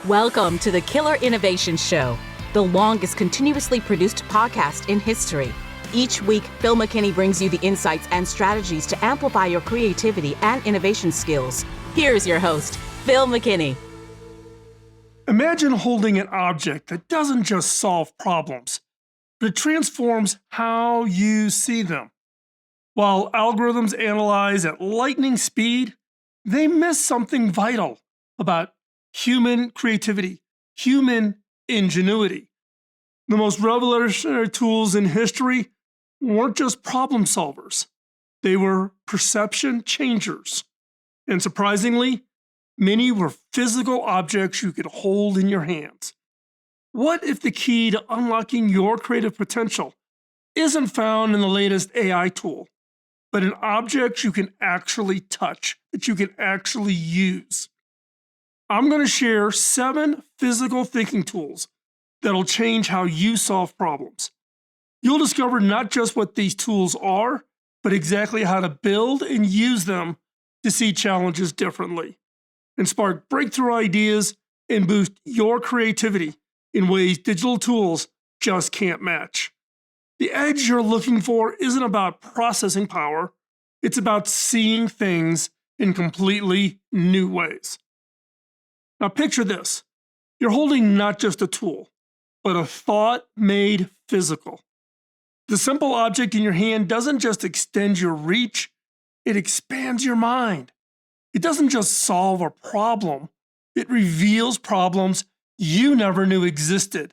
Welcome to the Killer Innovation Show, the longest continuously produced podcast in history. Each week, Phil McKinney brings you the insights and strategies to amplify your creativity and innovation skills. Here's your host, Phil McKinney. Imagine holding an object that doesn't just solve problems, but it transforms how you see them. While algorithms analyze at lightning speed, they miss something vital about human creativity, human ingenuity. The most revolutionary tools in history weren't just problem solvers, they were perception changers. And surprisingly, many were physical objects you could hold in your hands. What if the key to unlocking your creative potential isn't found in the latest AI tool, but an object you can actually touch, that you can actually use? I'm going to share 7 physical thinking tools that'll change how you solve problems. You'll discover not just what these tools are, but exactly how to build and use them to see challenges differently, and spark breakthrough ideas and boost your creativity in ways digital tools just can't match. The edge you're looking for isn't about processing power, it's about seeing things in completely new ways. Now picture this. You're holding not just a tool, but a thought made physical. The simple object in your hand doesn't just extend your reach, it expands your mind. It doesn't just solve a problem, it reveals problems you never knew existed.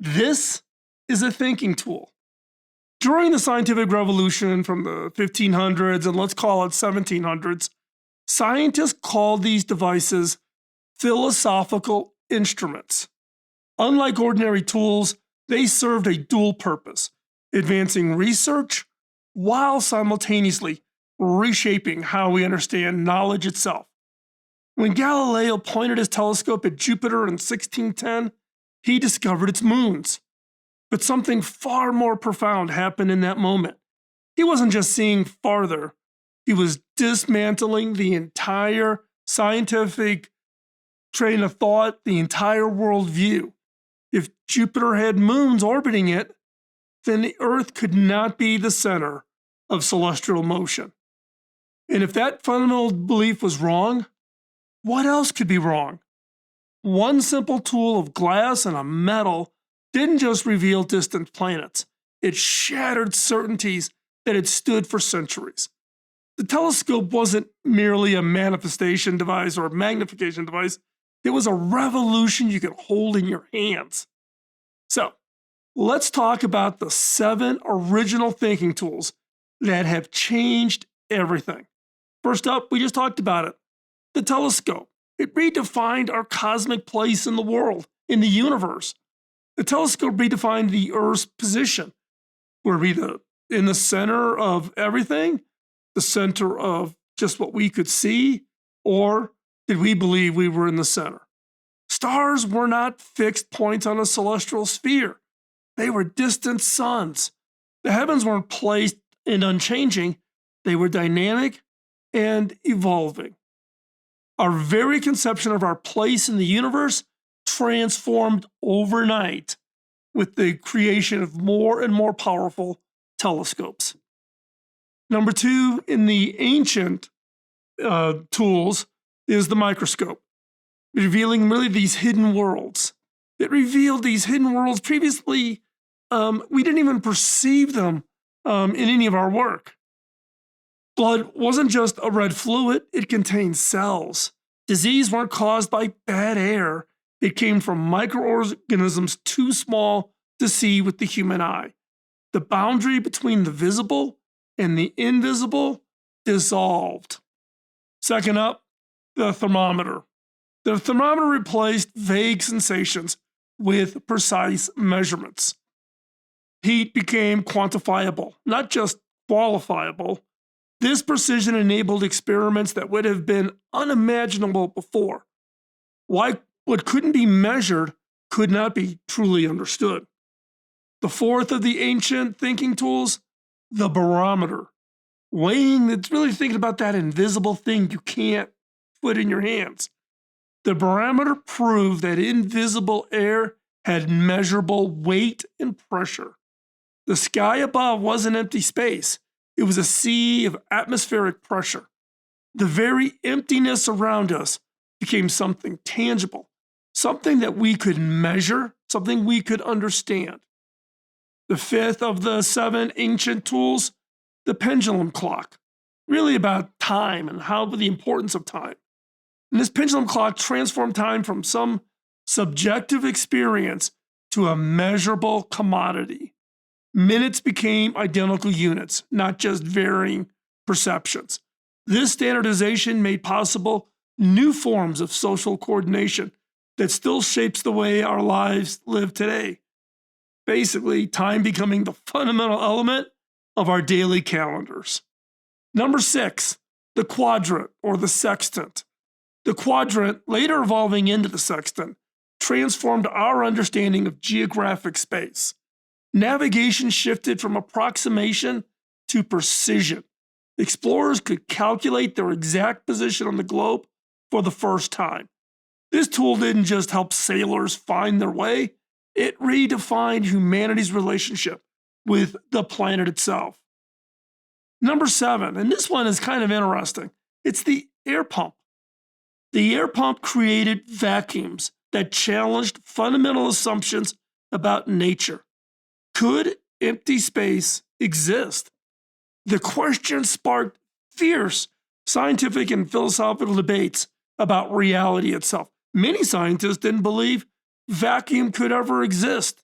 This is a thinking tool. During the scientific revolution from the 1500s and let's call it 1700s, scientists called these devices philosophical instruments. Unlike ordinary tools, they served a dual purpose, advancing research while simultaneously reshaping how we understand knowledge itself. When Galileo pointed his telescope at Jupiter in 1610, he discovered its moons. But something far more profound happened in that moment. He wasn't just seeing farther, he was dismantling the entire scientific train of thought, the entire worldview. If Jupiter had moons orbiting it, then the Earth could not be the center of celestial motion. And if that fundamental belief was wrong, what else could be wrong? One simple tool of glass and a metal didn't just reveal distant planets, it shattered certainties that had stood for centuries. The telescope wasn't merely a manifestation device or a magnification device, it was a revolution you could hold in your hands. So, let's talk about the 7 original thinking tools that have changed everything. First up, we just talked about it, the telescope. It redefined our cosmic place in the world, in the universe. The telescope redefined the Earth's position. Were we in the center of everything? The center of just what we could see? Or did we believe we were in the center? Stars were not fixed points on a celestial sphere. They were distant suns. The heavens weren't placed and unchanging. They were dynamic and evolving. Our very conception of our place in the universe transformed overnight with the creation of more and more powerful telescopes. Number 2 in the ancient tools is the microscope, revealing really these hidden worlds. It revealed these hidden worlds previously, we didn't even perceive them in any of our work. Blood wasn't just a red fluid, it contained cells. Disease weren't caused by bad air, it came from microorganisms too small to see with the human eye. The boundary between the visible and the invisible dissolved. Second up, the thermometer. The thermometer replaced vague sensations with precise measurements. Heat became quantifiable, not just qualifiable. This precision enabled experiments that would have been unimaginable before. Why what couldn't be measured could not be truly understood. The fourth of the ancient thinking tools, the barometer. Weighing, it's really thinking about that invisible thing you can't put in your hands. The barometer proved that invisible air had measurable weight and pressure. The sky above wasn't empty space, it was a sea of atmospheric pressure. The very emptiness around us became something tangible, something that we could measure, something we could understand. The fifth of the 7 ancient tools, the pendulum clock, really about time and how the importance of time. And this pendulum clock transformed time from some subjective experience to a measurable commodity. Minutes became identical units, not just varying perceptions. This standardization made possible new forms of social coordination that still shapes the way our lives live today. Basically, time becoming the fundamental element of our daily calendars. Number 6, the quadrant or the sextant. The quadrant, later evolving into the sextant, transformed our understanding of geographic space. Navigation shifted from approximation to precision. Explorers could calculate their exact position on the globe for the first time. This tool didn't just help sailors find their way, it redefined humanity's relationship with the planet itself. Number 7, and this one is kind of interesting, it's the air pump. The air pump created vacuums that challenged fundamental assumptions about nature. Could empty space exist? The question sparked fierce scientific and philosophical debates about reality itself. Many scientists didn't believe vacuum could ever exist.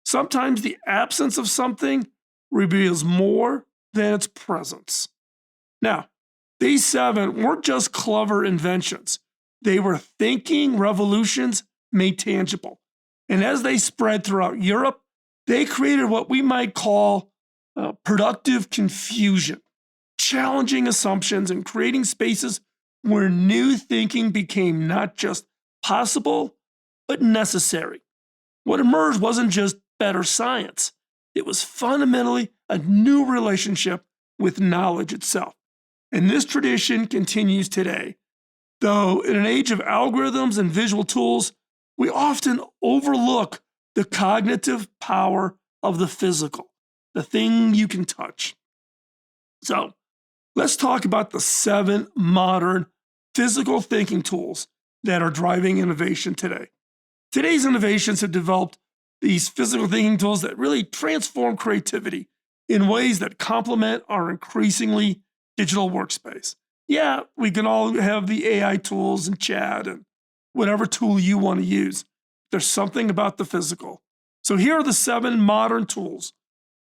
Sometimes the absence of something reveals more than its presence. Now, these 7 weren't just clever inventions. They were thinking revolutions made tangible. And as they spread throughout Europe, they created what we might call productive confusion, challenging assumptions and creating spaces where new thinking became not just possible, but necessary. What emerged wasn't just better science, it was fundamentally a new relationship with knowledge itself. And this tradition continues today. Though in an age of algorithms and visual tools, we often overlook the cognitive power of the physical, the thing you can touch. So let's talk about the 7 modern physical thinking tools that are driving innovation today. Today's innovations have developed these physical thinking tools that really transform creativity in ways that complement our increasingly digital workspace. Yeah, we can all have the AI tools and chat and whatever tool you want to use. There's something about the physical. So here are the 7 modern tools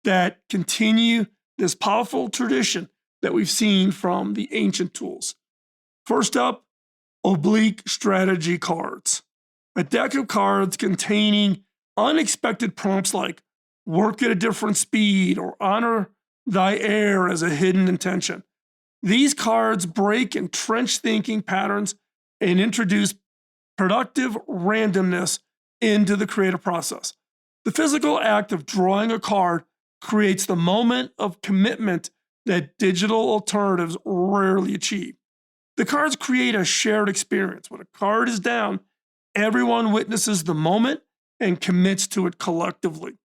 that continue this powerful tradition that we've seen from the ancient tools. First up, oblique strategy cards. A deck of cards containing unexpected prompts like work at a different speed or honor thy heir as a hidden intention. These cards break entrenched thinking patterns and introduce productive randomness into the creative process. The physical act of drawing a card creates the moment of commitment that digital alternatives rarely achieve. The cards create a shared experience. When a card is down, everyone witnesses the moment and commits to it collectively.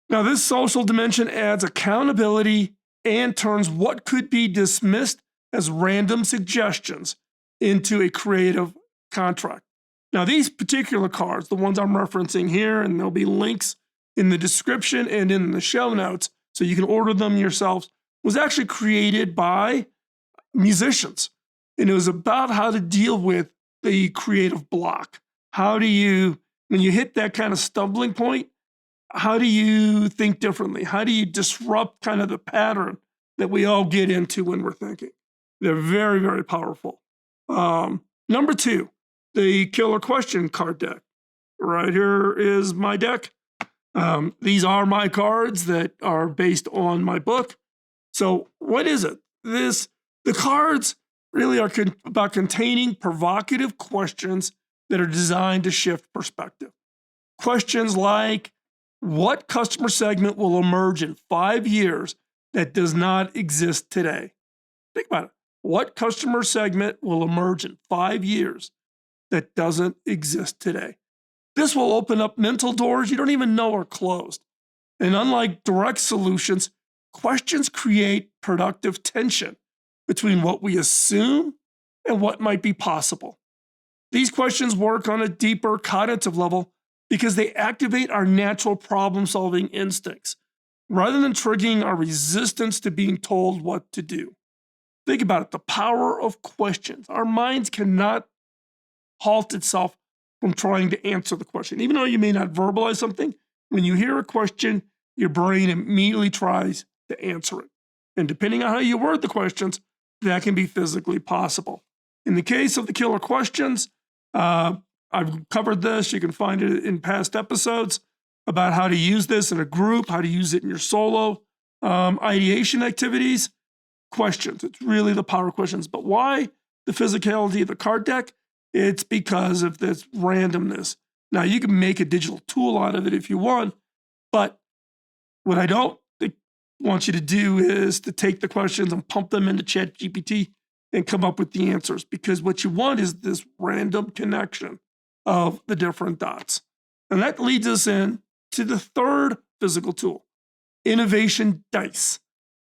Now, this social dimension adds accountability and turns what could be dismissed as random suggestions into a creative contract. Now, these particular cards, the ones I'm referencing here, and there'll be links in the description and in the show notes so you can order them yourselves, was actually created by musicians. And it was about how to deal with the creative block. How do you, when you hit that kind of stumbling point, how do you think differently? How do you disrupt kind of the pattern that we all get into when we're thinking? They're very, very powerful. Number 2, the killer question card deck. Right here is my deck. These are my cards that are based on my book. So what is it? The cards really are about containing provocative questions that are designed to shift perspective. Questions like, what customer segment will emerge in 5 years that does not exist today? Think about it. What customer segment will emerge in 5 years that doesn't exist today. This will open up mental doors you don't even know are closed. And unlike direct solutions, questions create productive tension between what we assume and what might be possible. These questions work on a deeper cognitive level because they activate our natural problem solving instincts rather than triggering our resistance to being told what to do. Think about it, the power of questions. Our minds cannot halt itself from trying to answer the question. Even though you may not verbalize something, when you hear a question, your brain immediately tries to answer it. And depending on how you word the questions, that can be physically possible. In the case of the killer questions, I've covered this. You can find it in past episodes about how to use this in a group, how to use it in your solo ideation activities. Questions. It's really the power of questions. But why the physicality of the card deck? It's because of this randomness. Now, you can make a digital tool out of it if you want, but what I don't want you to do is to take the questions and pump them into ChatGPT and come up with the answers, because what you want is this random connection of the different dots. And that leads us in to the third physical tool, innovation dice.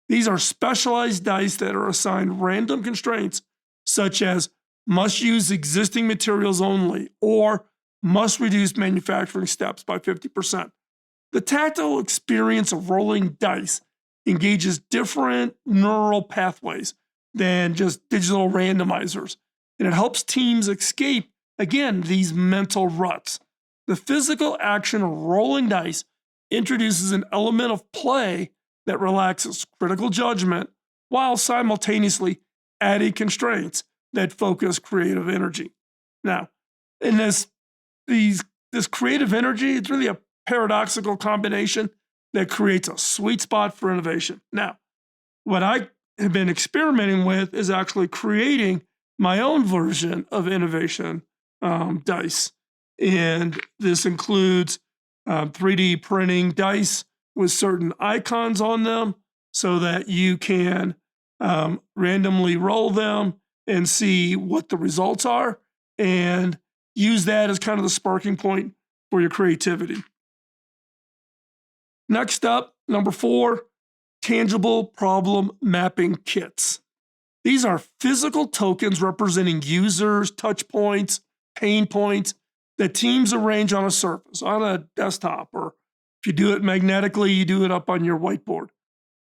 These are specialized dice that are assigned random constraints, such as must use existing materials only or must reduce manufacturing steps by 50%. The tactile experience of rolling dice engages different neural pathways than just digital randomizers, and it helps teams escape, again, these mental ruts. The physical action of rolling dice introduces an element of play that relaxes critical judgment while simultaneously adding constraints that focus creative energy. Now, in this creative energy, it's really a paradoxical combination that creates a sweet spot for innovation. Now, what I have been experimenting with is actually creating my own version of innovation dice. And this includes 3D printing dice with certain icons on them so that you can randomly roll them and see what the results are and use that as kind of the sparking point for your creativity. Next up, number 4, tangible problem mapping kits. These are physical tokens representing users, touch points, pain points that teams arrange on a surface, on a desktop, or if you do it magnetically, you do it up on your whiteboard.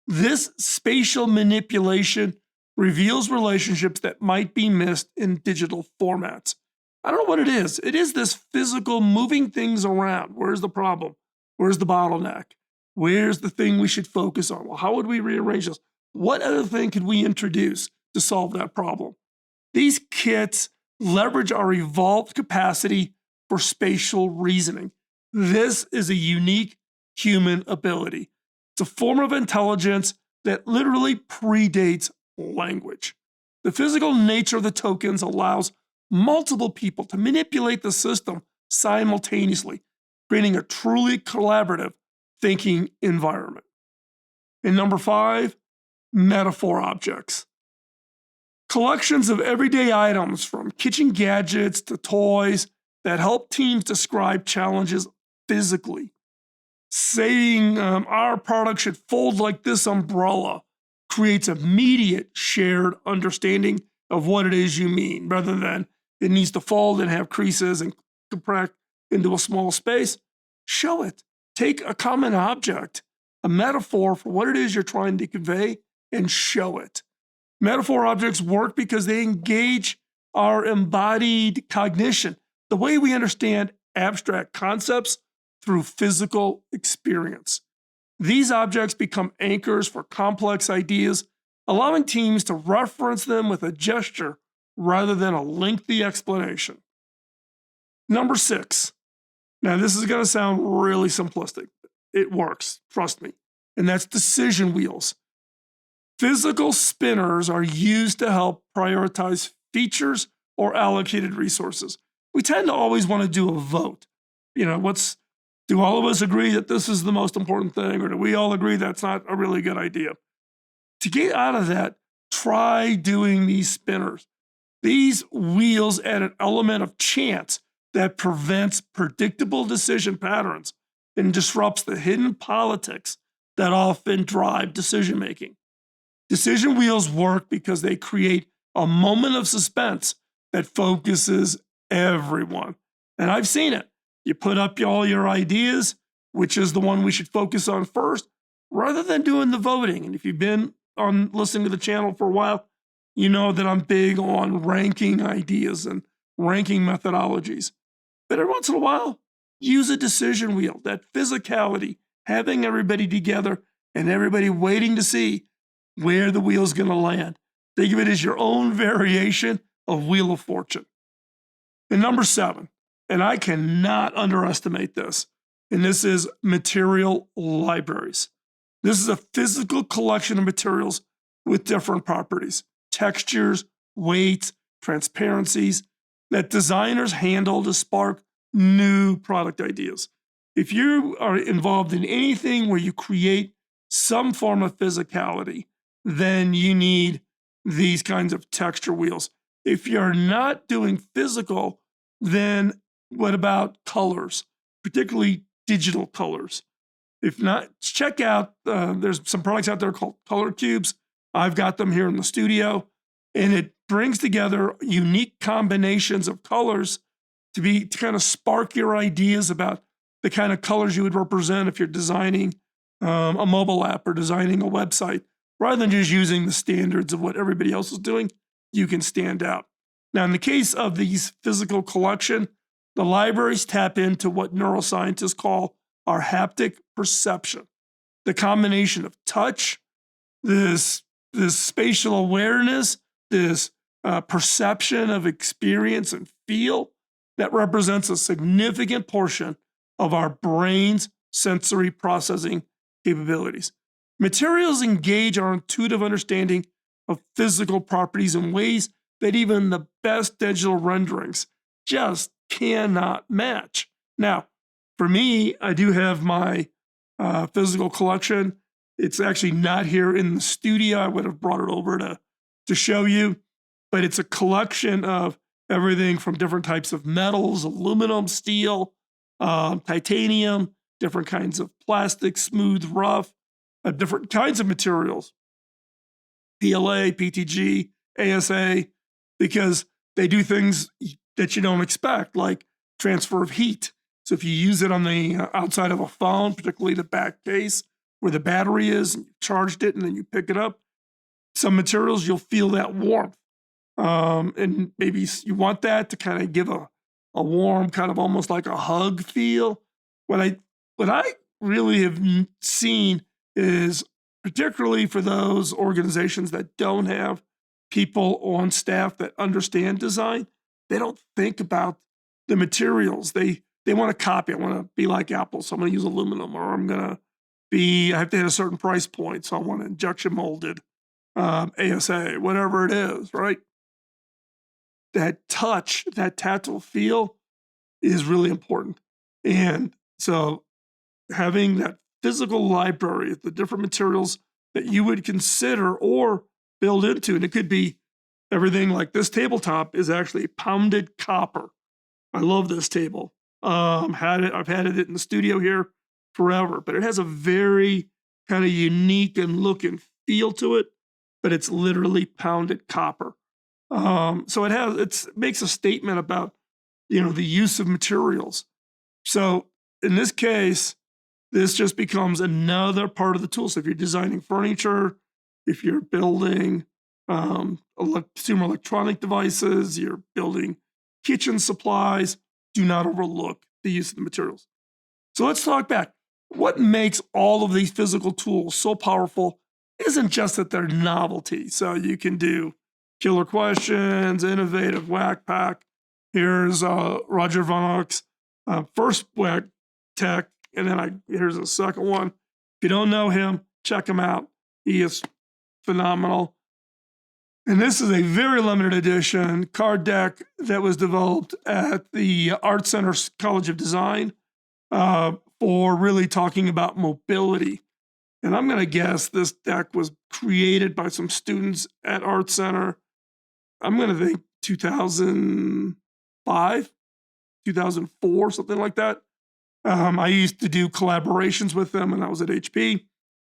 This spatial manipulation reveals relationships that might be missed in digital formats. I don't know what it is. It is this physical moving things around. Where's the problem? Where's the bottleneck? Where's the thing we should focus on? Well, how would we rearrange this? What other thing could we introduce to solve that problem? These kits leverage our evolved capacity for spatial reasoning. This is a unique human ability. It's a form of intelligence that literally predates language. The physical nature of the tokens allows multiple people to manipulate the system simultaneously, creating a truly collaborative thinking environment. And number 5, metaphor objects. Collections of everyday items from kitchen gadgets to toys that help teams describe challenges physically. Saying our product should fold like this umbrella creates immediate shared understanding of what it is you mean, rather than it needs to fold and have creases and compress into a small space. Show it. Take a common object, a metaphor for what it is you're trying to convey, and show it. Metaphor objects work because they engage our embodied cognition, the way we understand abstract concepts through physical experience. These objects become anchors for complex ideas, allowing teams to reference them with a gesture rather than a lengthy explanation. Number 6. Now, this is going to sound really simplistic. It works, trust me. And that's decision wheels. Physical spinners are used to help prioritize features or allocated resources. We tend to always want to do a vote. Do all of us agree that this is the most important thing, or do we all agree that's not a really good idea? To get out of that, try doing these spinners. These wheels add an element of chance that prevents predictable decision patterns and disrupts the hidden politics that often drive decision making. Decision wheels work because they create a moment of suspense that focuses everyone. And I've seen it. You put up all your ideas, which is the one we should focus on first, rather than doing the voting. And if you've been on listening to the channel for a while, you know that I'm big on ranking ideas and ranking methodologies. But every once in a while, use a decision wheel, that physicality, having everybody together and everybody waiting to see where the wheel's going to land. Think of it as your own variation of Wheel of Fortune. And number 7, and I cannot underestimate this, and this is material libraries. This is a physical collection of materials with different properties, textures, weights, transparencies that designers handle to spark new product ideas. If you are involved in anything where you create some form of physicality, then you need these kinds of texture wheels. If you're not doing physical, then what about colors, particularly digital colors? If not, check out, there's some products out there called color cubes. I've got them here in the studio, and it brings together unique combinations of colors to kind of spark your ideas about the kind of colors you would represent if you're designing a mobile app or designing a website. Rather than just using the standards of what everybody else is doing, you can stand out. Now, in the case of these physical collection, the libraries tap into what neuroscientists call our haptic perception. The combination of touch, this spatial awareness, this perception of experience and feel that represents a significant portion of our brain's sensory processing capabilities. Materials engage our intuitive understanding of physical properties in ways that even the best digital renderings just cannot match. Now, for me, I do have my physical collection. It's actually not here in the studio. I would have brought it over to show you, but it's a collection of everything from different types of metals, aluminum, steel, titanium, different kinds of plastic, smooth, rough, different kinds of materials, PLA, PTG, ASA, because they do things that you don't expect, like transfer of heat. So if you use it on the outside of a phone, particularly the back case where the battery is, and you charged it and then you pick it up, some materials you'll feel that warmth. And maybe you want that to kind of give a warm, kind of almost like a hug feel. What I really have seen is, particularly for those organizations that don't have people on staff that understand design, they don't think about the materials. They want to copy. I want to be like Apple, so I'm going to use aluminum, or I have to hit a certain price point, so I want injection molded ASA, whatever it is, right? That touch, that tactile feel is really important. And so having that physical library of the different materials that you would consider or build into, and it could be everything like this tabletop is actually pounded copper. I love this table. I've had it in the studio here forever, but it has a very kind of unique and look and feel to it, but it's literally pounded copper. So it makes a statement about, the use of materials. So in this case, this just becomes another part of the tool. So if you're designing furniture, if you're building consumer electronic devices, you're building kitchen supplies, do not overlook the use of the materials. So let's talk back. What makes all of these physical tools so powerful isn't just that they're novelty. So you can do killer questions, innovative whack pack. Here's Roger Von Ock's first whack tech, and then here's a second one. If you don't know him, check him out. He is phenomenal. And this is a very limited edition card deck that was developed at the Art Center College of Design for really talking about mobility. And I'm going to guess this deck was created by some students at Art Center. I'm going to think 2005, 2004, something like that. I used to do collaborations with them when I was at HP.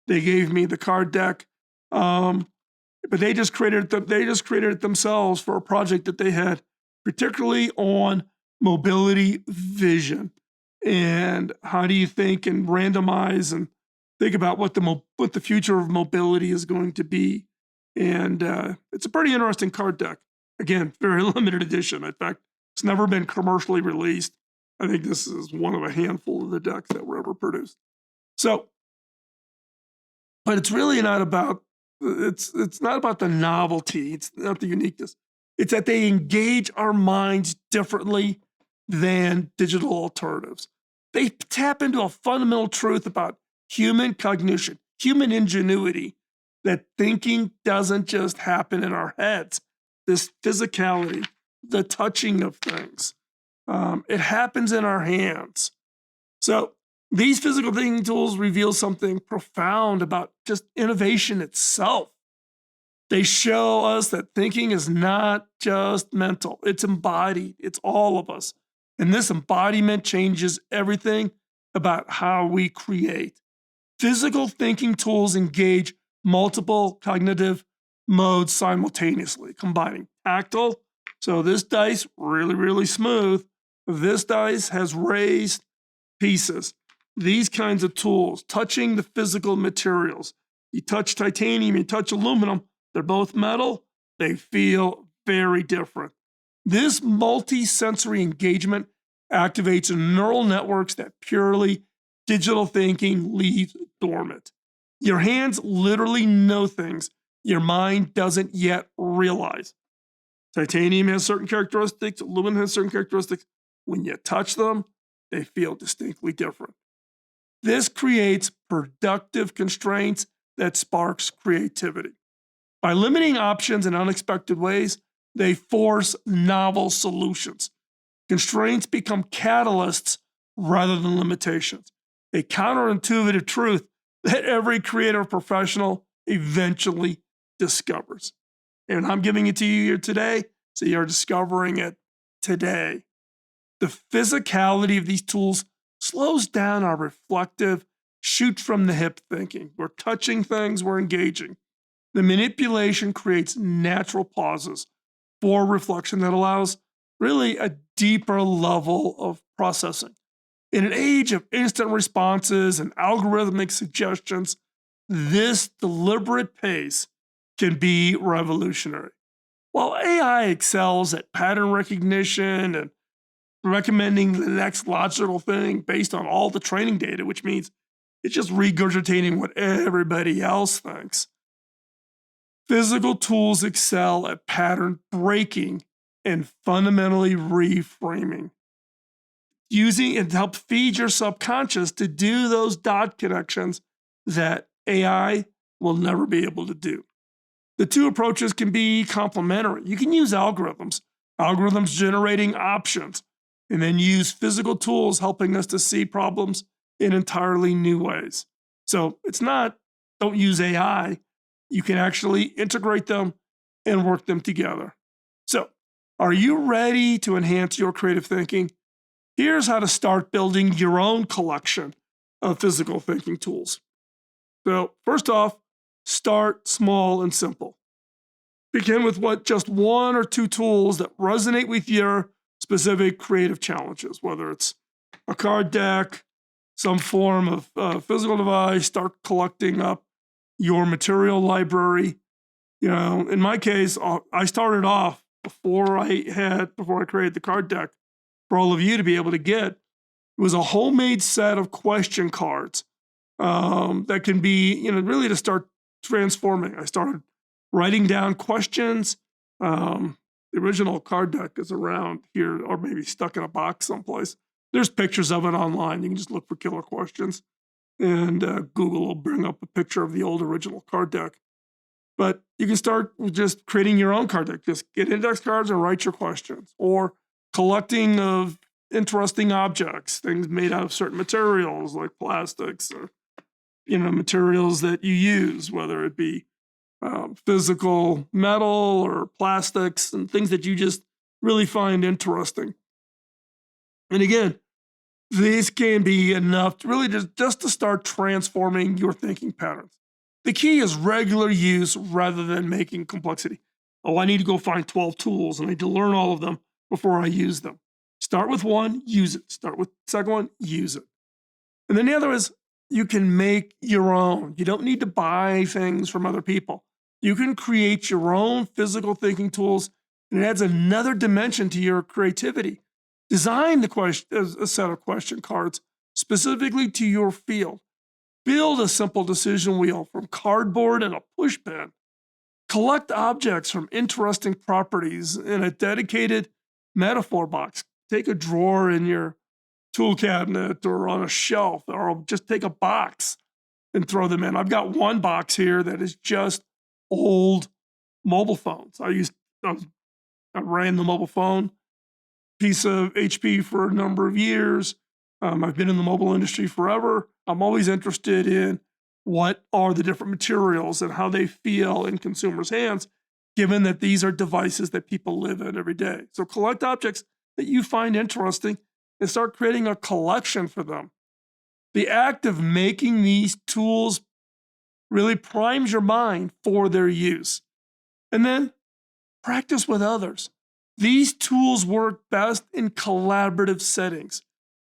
They gave me the card deck, but they just created it themselves for a project that they had, particularly on mobility vision and how do you think and randomize and think about what the future of mobility is going to be. And it's a pretty interesting card deck. Again, very limited edition. In fact, it's never been commercially released. I think this is one of a handful of the decks that were ever produced. So, but it's really not about it's not about the novelty. It's not the uniqueness. It's that they engage our minds differently than digital alternatives. They tap into a fundamental truth about human cognition, human ingenuity, that thinking doesn't just happen in our heads. This physicality, the touching of things, it happens in our hands. So these physical thinking tools reveal something profound about just innovation itself. They show us that thinking is not just mental, it's embodied, it's all of us. And this embodiment changes everything about how we create. Physical thinking tools engage multiple cognitive modes simultaneously, combining tactile. So this dice, really, really smooth. This dice has raised pieces. These kinds of tools, touching the physical materials. You touch titanium, you touch aluminum, they're both metal. They feel very different. This multi-sensory engagement activates neural networks that purely digital thinking leaves dormant. Your hands literally know things your mind doesn't yet realize. Titanium has certain characteristics, aluminum has certain characteristics. When you touch them, they feel distinctly different. This creates productive constraints that sparks creativity. By limiting options in unexpected ways, they force novel solutions. Constraints become catalysts rather than limitations. A counterintuitive truth that every creative professional eventually discovers. And I'm giving it to you here today, so you're discovering it today. The physicality of these tools slows down our reflective, shoot from the hip thinking. We're touching things, we're engaging. The manipulation creates natural pauses for reflection that allows really a deeper level of processing. In an age of instant responses and algorithmic suggestions, this deliberate pace can be revolutionary. While AI excels at pattern recognition and recommending the next logical thing based on all the training data, which means it's just regurgitating what everybody else thinks, physical tools excel at pattern breaking and fundamentally reframing. Using it to help feed your subconscious to do those dot connections that AI will never be able to do. The two approaches can be complementary. You can use algorithms generating options, and then use physical tools helping us to see problems in entirely new ways. So it's not, don't use AI. You can actually integrate them and work them together. So, are you ready to enhance your creative thinking? Here's how to start building your own collection of physical thinking tools. So, first off, start small and simple. Begin with just one or two tools that resonate with your specific creative challenges, whether it's a card deck, some form of physical device. Start collecting up your material library. You know, in my case, I started off before I created the card deck for all of you to be able to get. It was a homemade set of question cards that can be, you know, really to start transforming. I started writing down questions. The original card deck is around here, or maybe stuck in a box someplace. There's pictures of it online. You can just look for killer questions, and Google will bring up a picture of the old original card deck. But you can start with just creating your own card deck. Just get index cards and write your questions, or collecting of interesting objects, things made out of certain materials like plastics or, you know, materials that you use, whether it be physical metal or plastics and things that you just really find interesting. And again, these can be enough to really just to start transforming your thinking patterns. The key is regular use rather than making complexity. Oh, I need to go find 12 tools and I need to learn all of them before I use them. Start with one, use it. Start with the second one, use it. And then the other is you can make your own. You don't need to buy things from other people. You can create your own physical thinking tools, and it adds another dimension to your creativity. Design a set of question cards specifically to your field. Build a simple decision wheel from cardboard and a push pin. Collect objects from interesting properties in a dedicated metaphor box. Take a drawer in your tool cabinet or on a shelf, or just take a box and throw them in. I've got one box here that is just old mobile phones. I ran the mobile phone piece of HP for a number of years. I've been in the mobile industry forever. I'm always interested in what are the different materials and how they feel in consumers' hands, given that these are devices that people live in every day. So collect objects that you find interesting and start creating a collection for them. The act of making these tools really primes your mind for their use. And then practice with others. These tools work best in collaborative settings.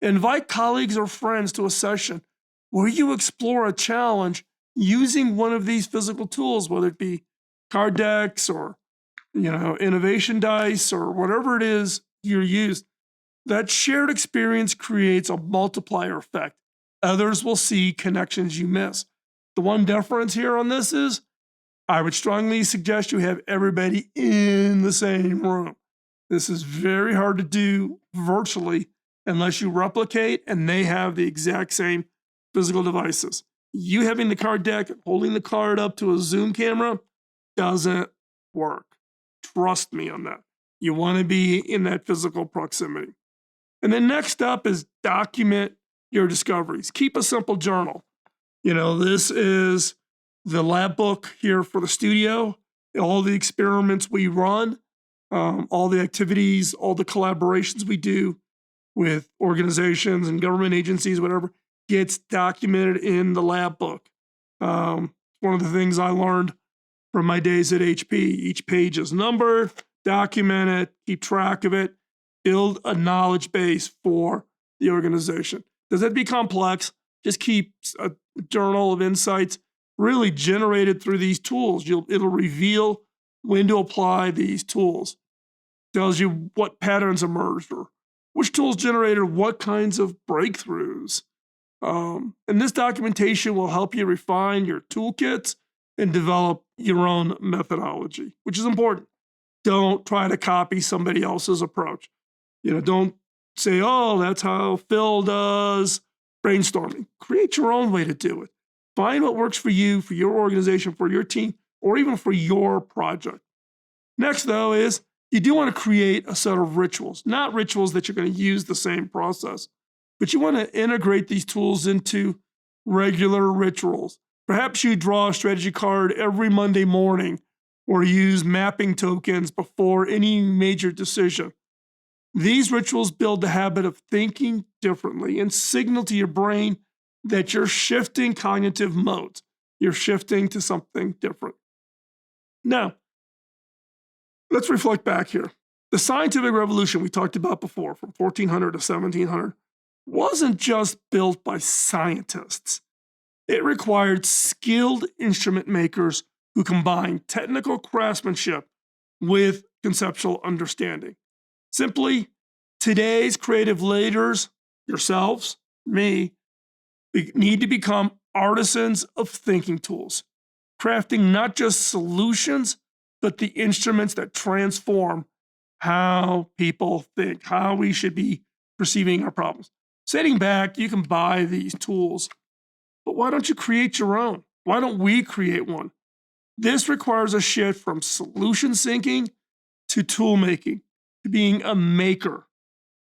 Invite colleagues or friends to a session where you explore a challenge using one of these physical tools, whether it be card decks or innovation dice or whatever it is you use. That shared experience creates a multiplier effect. Others will see connections you miss. The one difference here on this is I would strongly suggest you have everybody in the same room. This is very hard to do virtually unless you replicate and they have the exact same physical devices. You having the card deck and holding the card up to a Zoom camera doesn't work. Trust me on that. You want to be in that physical proximity. And then next up is document your discoveries. Keep a simple journal. This is the lab book here for the studio, all the experiments we run, all the activities, all the collaborations we do with organizations and government agencies, whatever, gets documented in the lab book. One of the things I learned from my days at HP, each page is numbered, document it, keep track of it, build a knowledge base for the organization. Does that be complex? Just keep a journal of insights really generated through these tools. It'll reveal when to apply these tools. Tells you what patterns emerged or which tools generated what kinds of breakthroughs. And this documentation will help you refine your toolkits and develop your own methodology, which is important. Don't try to copy somebody else's approach. Don't say, oh, that's how Phil does brainstorming. Create your own way to do it. Find what works for you, for your organization, for your team, or even for your project. Next, though, is you do want to create a set of rituals, not rituals that you're going to use the same process, but you want to integrate these tools into regular rituals. Perhaps you draw a strategy card every Monday morning or use mapping tokens before any major decision. These rituals build the habit of thinking differently and signal to your brain that you're shifting cognitive modes. You're shifting to something different. Now, let's reflect back here. The scientific revolution we talked about before, from 1400 to 1700, wasn't just built by scientists. It required skilled instrument makers who combined technical craftsmanship with conceptual understanding. Simply, today's creative leaders, yourselves, me, need to become artisans of thinking tools, crafting not just solutions, but the instruments that transform how people think, how we should be perceiving our problems. Sitting back, you can buy these tools, but why don't you create your own? Why don't we create one? This requires a shift from solution thinking to tool making, to being a maker.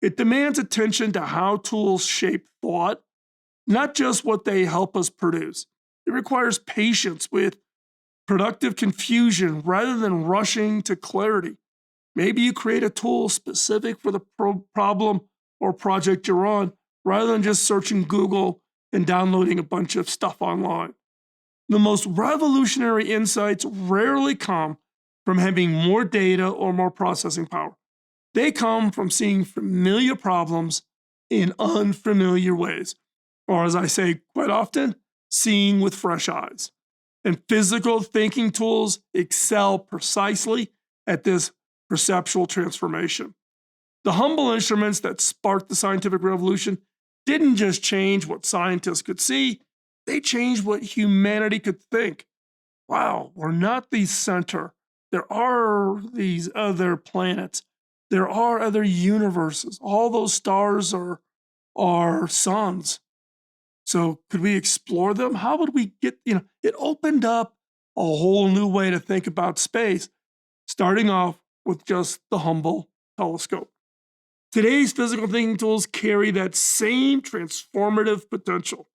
It demands attention to how tools shape thought, not just what they help us produce. It requires patience with productive confusion rather than rushing to clarity. Maybe you create a tool specific for the problem or project you're on rather than just searching Google and downloading a bunch of stuff online. The most revolutionary insights rarely come from having more data or more processing power. They come from seeing familiar problems in unfamiliar ways, or as I say quite often, seeing with fresh eyes. And physical thinking tools excel precisely at this perceptual transformation. The humble instruments that sparked the scientific revolution didn't just change what scientists could see, they changed what humanity could think. Wow, we're not the center. There are these other planets. There are other universes. All those stars are suns. So could we explore them? How would we get, it opened up a whole new way to think about space, starting off with just the humble telescope. Today's physical thinking tools carry that same transformative potential.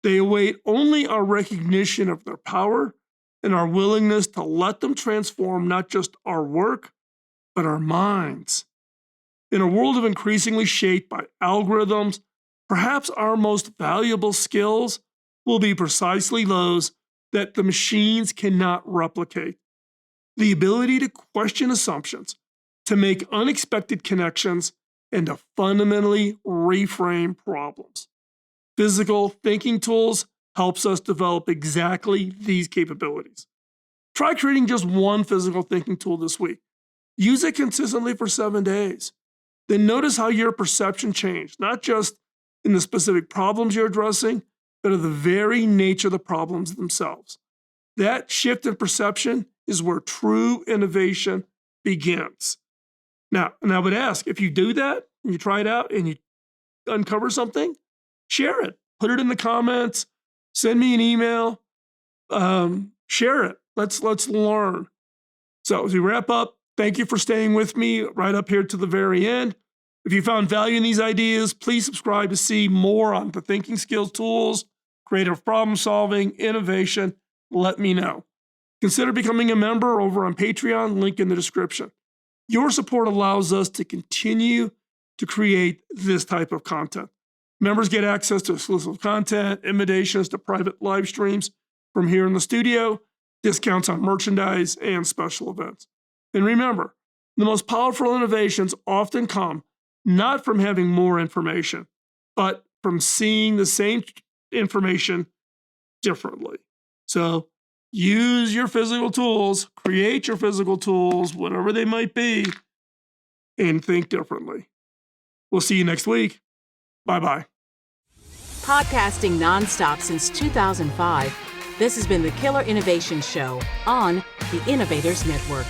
They await only our recognition of their power and our willingness to let them transform not just our work, but our minds. In a world of increasingly shaped by algorithms, perhaps our most valuable skills will be precisely those that the machines cannot replicate. The ability to question assumptions, to make unexpected connections, and to fundamentally reframe problems. Physical thinking tools helps us develop exactly these capabilities. Try creating just one physical thinking tool this week. Use it consistently for 7 days. Then notice how your perception changed, not just in the specific problems you're addressing, but of the very nature of the problems themselves. That shift in perception is where true innovation begins. Now, and I would ask, if you do that, and you try it out, and you uncover something, share it. Put it in the comments. Send me an email. Share it. Let's learn. So as we wrap up, thank you for staying with me right up here to the very end. If you found value in these ideas, please subscribe to see more on the thinking skills tools, creative problem solving, innovation. Let me know. Consider becoming a member over on Patreon, link in the description. Your support allows us to continue to create this type of content. Members get access to exclusive content, invitations to private live streams from here in the studio, discounts on merchandise, and special events. And remember, the most powerful innovations often come not from having more information, but from seeing the same information differently. So use your physical tools, create your physical tools, whatever they might be, and think differently. We'll see you next week. Bye-bye. Podcasting nonstop since 2005, this has been the Killer Innovation Show on the Innovators Network.